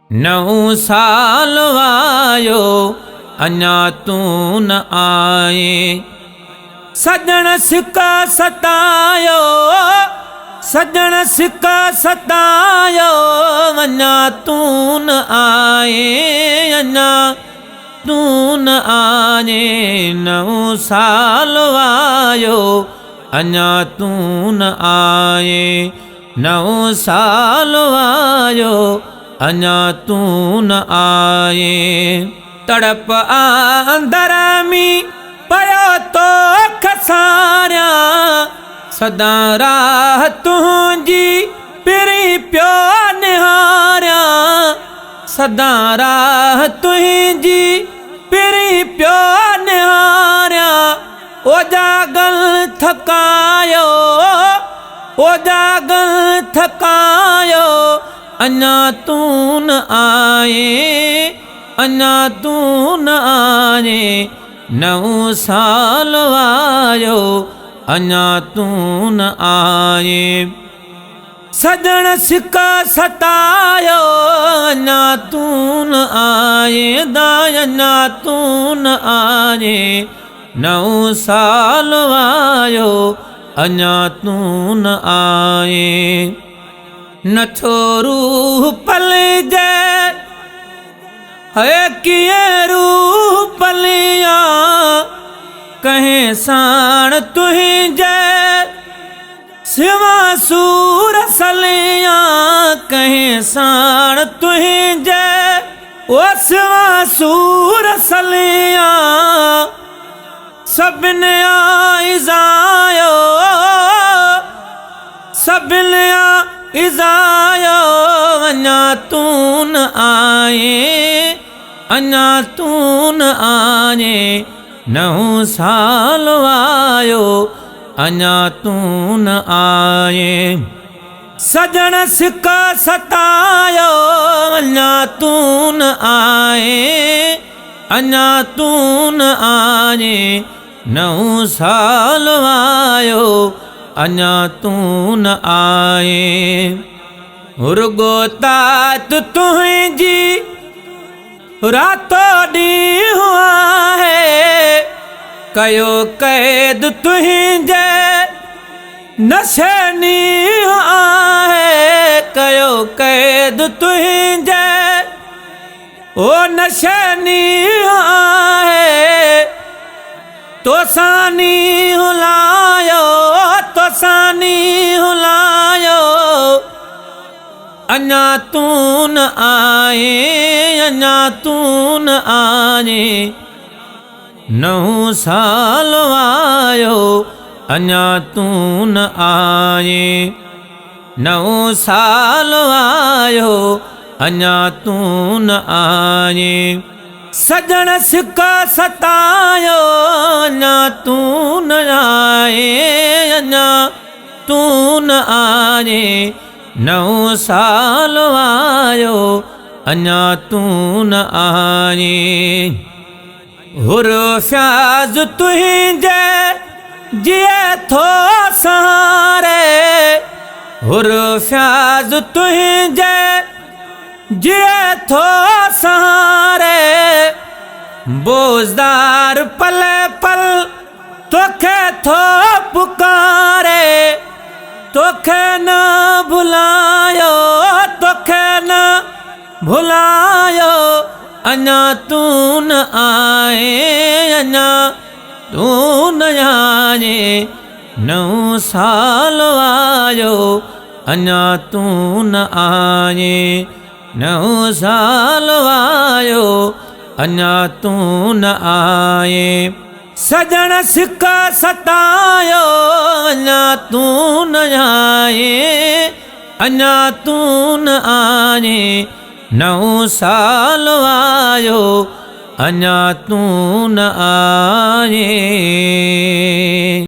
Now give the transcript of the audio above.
9 साल वायो अञा तू न आए। सजण सिका सतायो, सजण सिका सतायो, अञा तू न आए, अञा तू न आए। 9 साल वायो अञा तू न आए, 9 साल वायो अञा तू न आए। तड़प अंदर में पयो तो खसारिया, सदा राह तुझी पिरी प्यो निहारिया, सदा राह तुझी पिरी प्यो निहारिया। ओ जागल थकायो, ओ जागल थकायो, अञा तू न आए, अञा तू न आए। 9 साल वायो अञा तू न आए। सजण सिका सतायो, अञा तू न आए, दाय अञा तू न आए। 9 साल वायो अञा तू न आए। नथो रूह पलजे है किए रूह पलिया, कहें साण तुझे सिवा सूर सलिया, कहें साण तुझे ओ सिवा सूर सलिया। सबिन आइज़ायो, सबिन इज़ायो, अञा तू न आए, अञा तू न आए। 9 साल वायो अञा तू न आए। सजण सिका सतायो, अञा तू न आए, अञा तू न आए। 9 साल वायो अञा तू न आए। रुगो तात तुझी रातों ॾींहुं हुआ है, कयो कैद तुझे नशेनी आहे, कयो कैद तुझे ओ नशेनी आहे। तोसानी हुलायो, तोसानी हुलायो, अञा तू न आए, अञा तू न आए। 9 साल वायो अञा तू न आए। 9 साल वायो अञा तू न आए। सजण सिका सतायो, अञा तू न आए, अञा तू न आए। 9 साल वायो अञा तू न आए। हुर फ्याज तुझे जिए थो सहारे, हुर फ्याज तुझे जिए थो सहारे। बोझदार पल पल तोखे थो पुकारे, तोखे न भुलायो, तोखे न भुलायो। अञा तू न आए, अञा तू न आए। 9 साल वायो अञा तू न आए। 9 साल वायो अञा तू न आए। सजण सिका सतायो, अञा तू न आए, अञा तू न आए। 9 साल वायो अञा तू न आए।